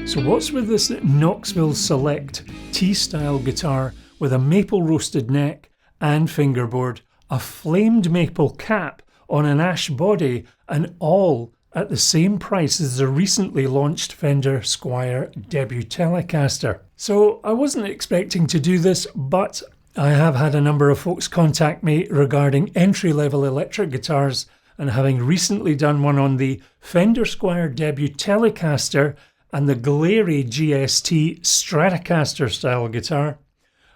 So what's with this Knoxville Select T-style guitar with a maple roasted neck and fingerboard, a flamed maple cap on an ash body, and all at the same price as the recently launched Fender Squire debut Telecaster? So I wasn't expecting to do this, but I have had a number of folks contact me regarding entry-level electric guitars, and having recently done one on the Fender Squire debut Telecaster and the Glary GST Stratocaster style guitar,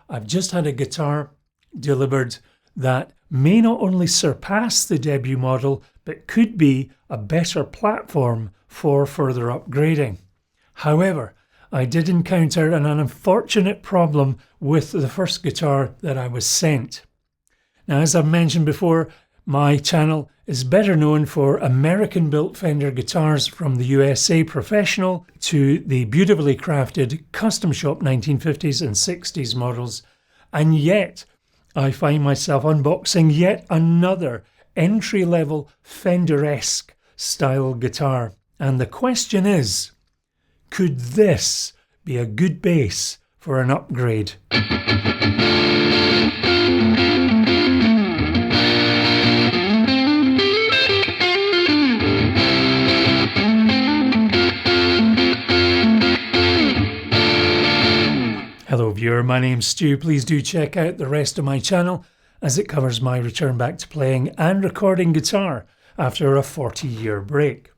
I've just had a guitar delivered that may not only surpass the debut model, but could be a better platform for further upgrading. However, I did encounter an unfortunate problem with the first guitar that I was sent. Now, as I've mentioned before, my channel is better known for American-built Fender guitars from the USA Professional to the beautifully crafted custom shop 1950s and 60s models, and yet I find myself unboxing yet another entry-level Fender-esque style guitar. And the question is, could this be a good base for an upgrade? Hello viewer, my name's Stu. Please do check out the rest of my channel as it covers my return back to playing and recording guitar after a 40-year break.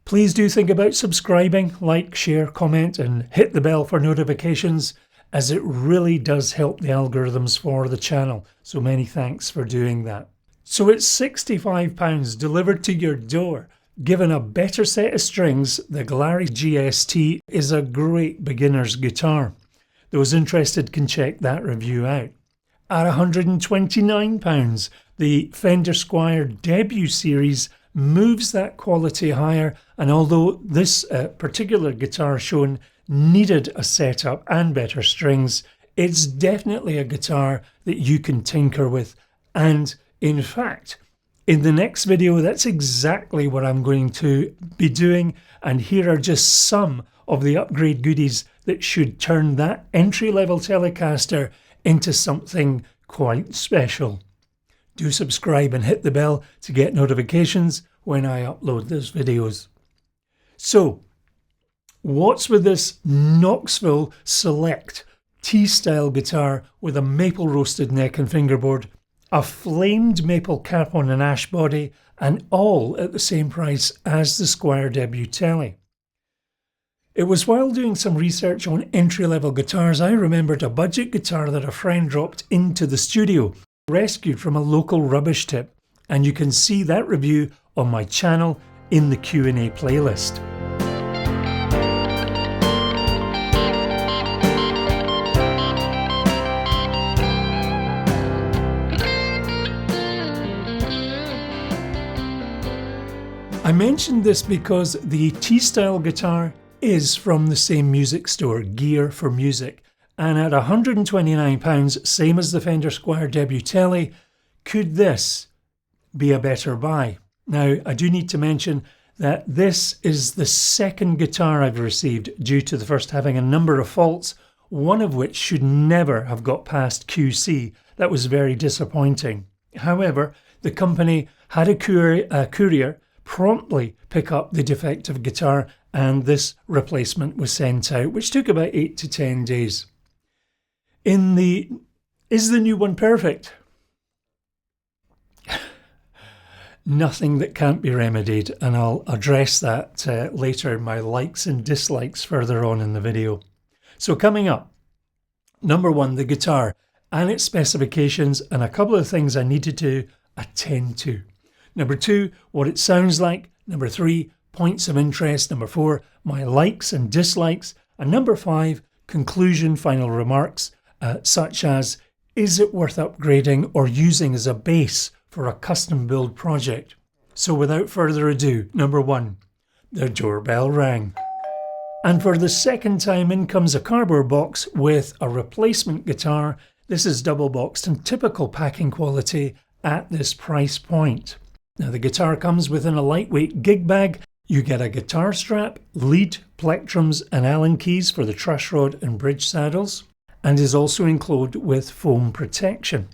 Please do think about subscribing, like, share, comment and hit the bell for notifications, as it really does help the algorithms for the channel. So many thanks for doing that. So it's £65 delivered to your door. Given a better set of strings, the Glary GST is a great beginner's guitar. Those interested can check that review out. At £129, the Fender Squire debut series moves that quality higher, and although this particular guitar shown needed a setup and better strings, it's definitely a guitar that you can tinker with. And in fact, in the next video, that's exactly what I'm going to be doing, and here are just some of the upgrade goodies that should turn that entry-level Telecaster into something quite special. Do subscribe and hit the bell to get notifications when I upload those videos. So, what's with this Knoxville Select T-style guitar with a maple roasted neck and fingerboard, a flamed maple cap on an ash body, and all at the same price as the Squire debut Tele? It was while doing some research on entry-level guitars I remembered a budget guitar that a friend dropped into the studio, rescued from a local rubbish tip, and you can see that review on my channel in the Q&A playlist. I mentioned this because the T-style guitar is from the same music store, Gear for Music, and at £129, same as the Fender Squire debut Tele, could this be a better buy? Now, I do need to mention that this is the second guitar I've received due to the first having a number of faults, one of which should never have got past QC. That was very disappointing. However, the company had a courier promptly pick up the defective guitar, and this replacement was sent out, which took about 8 to 10 days. Is the new one perfect? Nothing that can't be remedied, and I'll address that later in my likes and dislikes further on in the video. So coming up, number one, the guitar and its specifications and a couple of things I needed to attend to. Number two, what it sounds like. Number three, points of interest. Number four, my likes and dislikes. And number five, conclusion, final remarks, such as, is it worth upgrading or using as a base for a custom build project? So without further ado, number one, the doorbell rang. And for the second time in comes a cardboard box with a replacement guitar. This is double boxed and typical packing quality at this price point. Now the guitar comes within a lightweight gig bag. You get a guitar strap, lead, plectrums and Allen keys for the truss rod and bridge saddles, and is also included with foam protection.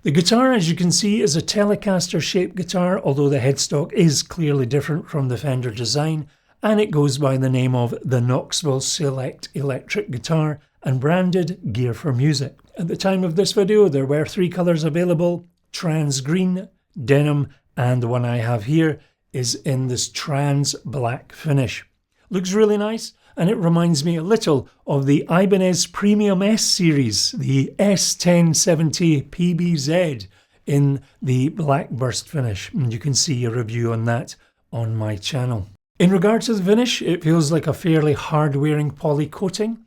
The guitar, as you can see, is a Telecaster shaped guitar, although the headstock is clearly different from the Fender design, and it goes by the name of the Knoxville Select Electric Guitar and branded Gear for Music. At the time of this video, there were 3 colours available: trans green, denim, and the one I have here is in this trans black finish. Looks really nice, and it reminds me a little of the Ibanez Premium S series, the S1070 PBZ in the black burst finish. And you can see a review on that on my channel. In regards to the finish, it feels like a fairly hard-wearing poly coating.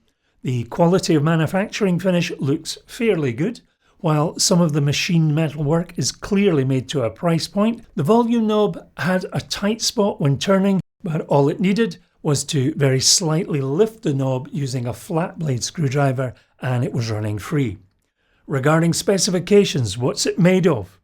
The quality of manufacturing finish looks fairly good. While some of the machined metal work is clearly made to a price point, the volume knob had a tight spot when turning, but all it needed was to very slightly lift the knob using a flat blade screwdriver and it was running free. Regarding specifications, what's it made of?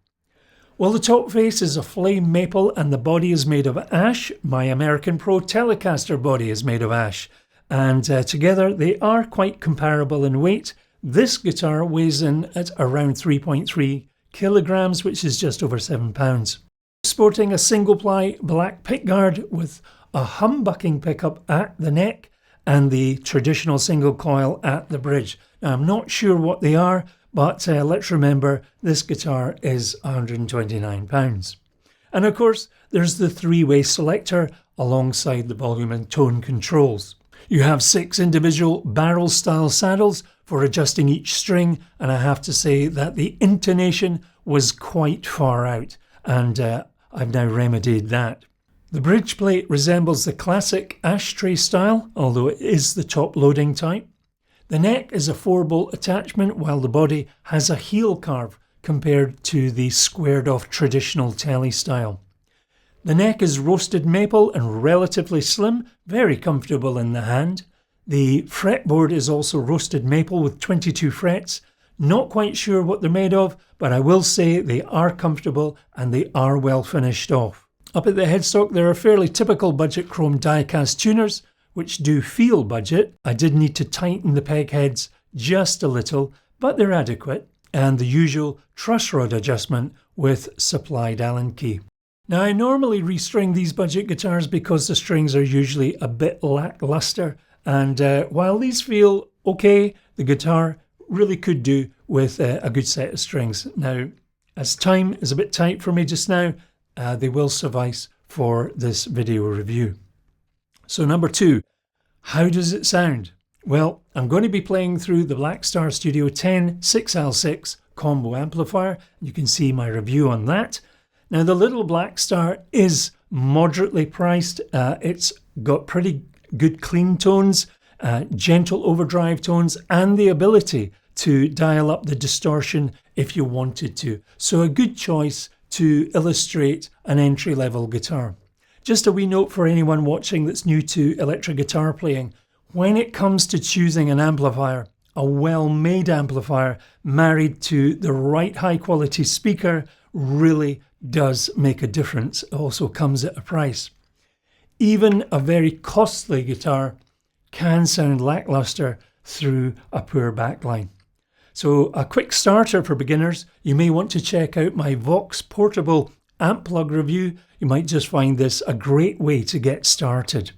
Well, the top face is a flame maple and the body is made of ash. My American Pro Telecaster body is made of ash, and together they are quite comparable in weight. This guitar weighs in at around 3.3 kilograms, which is just over 7 pounds. Sporting a single ply black pickguard with a humbucking pickup at the neck and the traditional single coil at the bridge. Now, I'm not sure what they are, but let's remember this guitar is £129. And of course, there's the 3-way selector alongside the volume and tone controls. You have 6 individual barrel style saddles for adjusting each string, and I have to say that the intonation was quite far out, and I've now remedied that. The bridge plate resembles the classic ashtray style, although it is the top loading type. The neck is a 4-bolt attachment, while the body has a heel carve compared to the squared off traditional Tele style. The neck is roasted maple and relatively slim, very comfortable in the hand. The fretboard is also roasted maple with 22 frets. Not quite sure what they're made of, but I will say they are comfortable and they are well finished off. Up at the headstock there are fairly typical budget chrome die-cast tuners, which do feel budget. I did need to tighten the peg heads just a little, but they're adequate, and the usual truss rod adjustment with supplied Allen key. Now, I normally restring these budget guitars because the strings are usually a bit lackluster, and while these feel okay, the guitar really could do with a good set of strings. Now, as time is a bit tight for me just now, they will suffice for this video review. So number 2, how does it sound? Well, I'm going to be playing through the Blackstar Studio 10 6L6 combo amplifier. You can see my review on that. Now, the little Blackstar is moderately priced. It's got pretty good clean tones, gentle overdrive tones, and the ability to dial up the distortion if you wanted to. So a good choice to illustrate an entry-level guitar. Just a wee note for anyone watching that's new to electric guitar playing. When it comes to choosing an amplifier, a well-made amplifier married to the right high-quality speaker really does make a difference. It also comes at a price. Even a very costly guitar can sound lackluster through a poor backline. So a quick starter for beginners, you may want to check out my Vox portable amp plug review. You might just find this a great way to get started.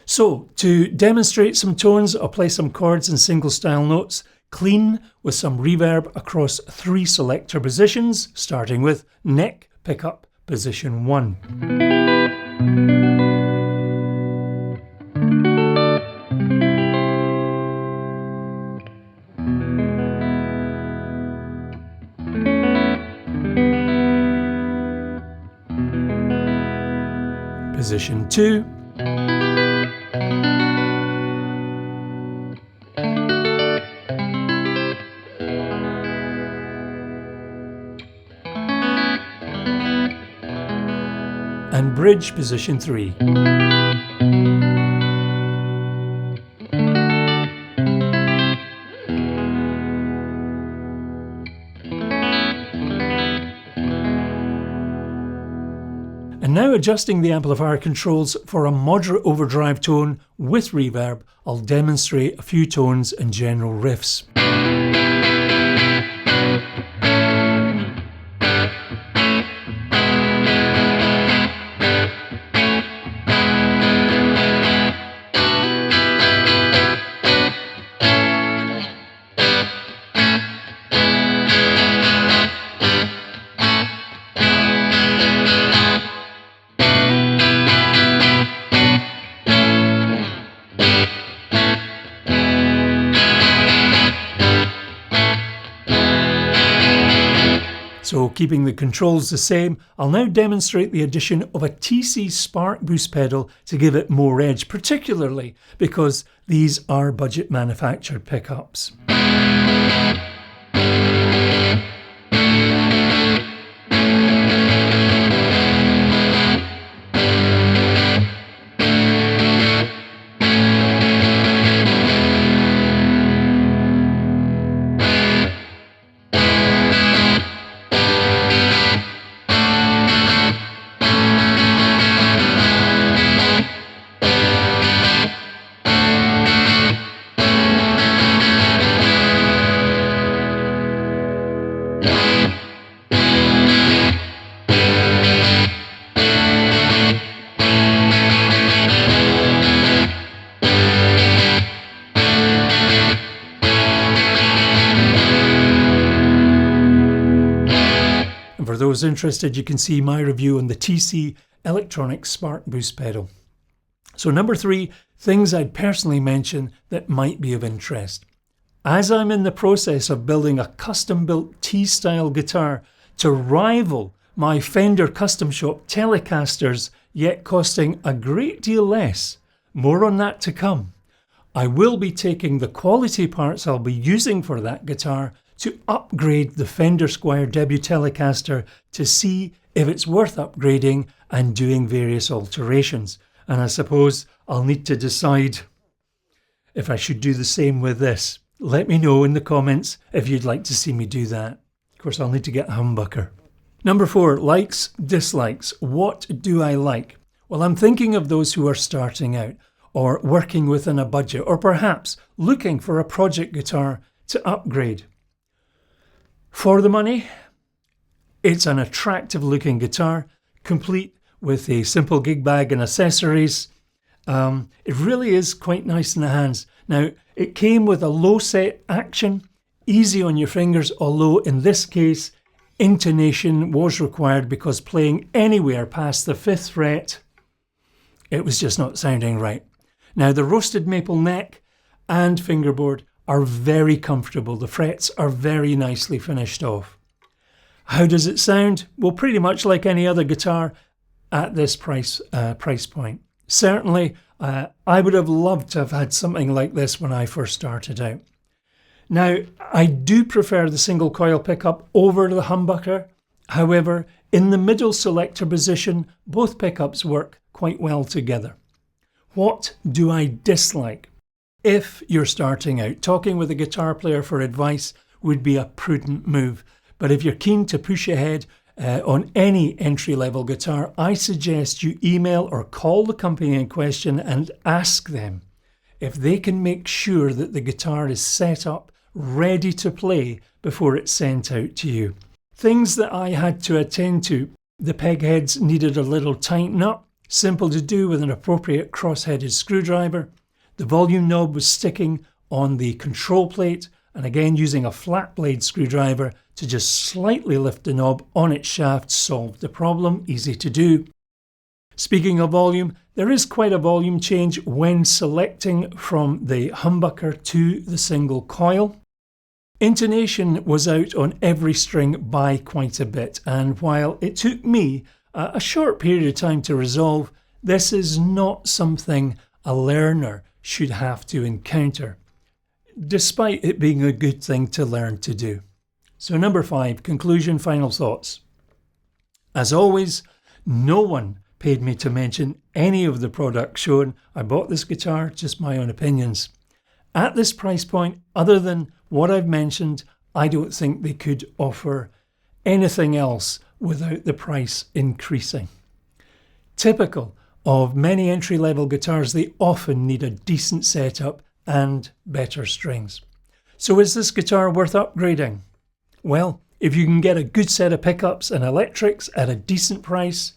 So to demonstrate some tones, I'll play some chords and single style notes, clean with some reverb across 3 selector positions, starting with neck pickup position 1. Position 2, and bridge position 3. And now adjusting the amplifier controls for a moderate overdrive tone with reverb, I'll demonstrate a few tones and general riffs. So keeping the controls the same, I'll now demonstrate the addition of a TC Spark boost pedal to give it more edge, particularly because these are budget manufactured pickups. For those interested, you can see my review on the TC Electronic Spark Boost pedal. So number 3, things I'd personally mention that might be of interest. As I'm in the process of building a custom-built T-style guitar to rival my Fender custom shop Telecasters, yet costing a great deal less, more on that to come, I will be taking the quality parts I'll be using for that guitar to upgrade the Fender Squire debut Telecaster to see if it's worth upgrading and doing various alterations. And I suppose I'll need to decide if I should do the same with this. Let me know in the comments if you'd like to see me do that. Of course, I'll need to get a humbucker. Number 4, likes, dislikes. What do I like? Well, I'm thinking of those who are starting out or working within a budget, or perhaps looking for a project guitar to upgrade. For the money, it's an attractive looking guitar, complete with a simple gig bag and accessories. It really is quite nice in the hands. Now, it came with a low set action, easy on your fingers, although in this case, intonation was required because playing anywhere past the 5th fret, it was just not sounding right. Now, the roasted maple neck and fingerboard are very comfortable. The frets are very nicely finished off. How does it sound? Well, pretty much like any other guitar at this price point. Certainly, I would have loved to have had something like this when I first started out. Now, I do prefer the single coil pickup over the humbucker. However, in the middle selector position, both pickups work quite well together. What do I dislike? If you're starting out, talking with a guitar player for advice would be a prudent move. But if you're keen to push ahead on any entry-level guitar, I suggest you email or call the company in question and ask them if they can make sure that the guitar is set up, ready to play before it's sent out to you. Things that I had to attend to: the peg heads needed a little tighten up, simple to do with an appropriate cross-headed screwdriver. The volume knob was sticking on the control plate, and again using a flat blade screwdriver to just slightly lift the knob on its shaft solved the problem, easy to do. Speaking of volume, there is quite a volume change when selecting from the humbucker to the single coil. Intonation was out on every string by quite a bit, and while it took me a short period of time to resolve, this is not something a learner should have to encounter, despite it being a good thing to learn to do. So number 5, conclusion, final thoughts. As always, no one paid me to mention any of the products shown. I bought this guitar, just my own opinions. At this price point, other than what I've mentioned, I don't think they could offer anything else without the price increasing. Typical of many entry-level guitars, they often need a decent setup and better strings. So is this guitar worth upgrading? Well, if you can get a good set of pickups and electrics at a decent price,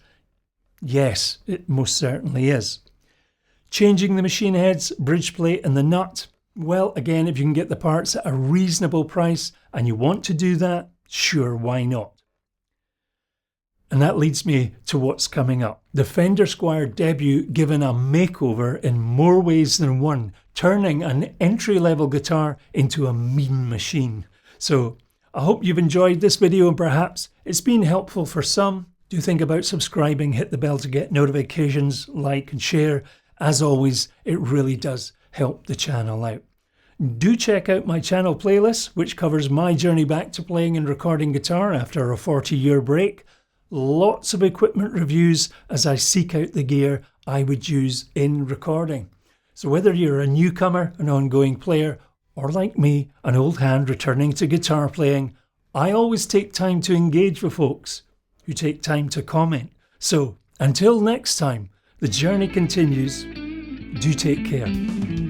yes, it most certainly is. Changing the machine heads, bridge plate and the nut, well, again, if you can get the parts at a reasonable price and you want to do that, sure, why not? And that leads me to what's coming up. The Fender Squire debut given a makeover in more ways than one, turning an entry-level guitar into a mean machine. So I hope you've enjoyed this video and perhaps it's been helpful for some. Do think about subscribing, hit the bell to get notifications, like and share. As always, it really does help the channel out. Do check out my channel playlist, which covers my journey back to playing and recording guitar after a 40-year break. Lots of equipment reviews as I seek out the gear I would use in recording. So whether you're a newcomer, an ongoing player, or like me, an old hand returning to guitar playing, I always take time to engage with folks who take time to comment. So until next time, the journey continues. Do take care.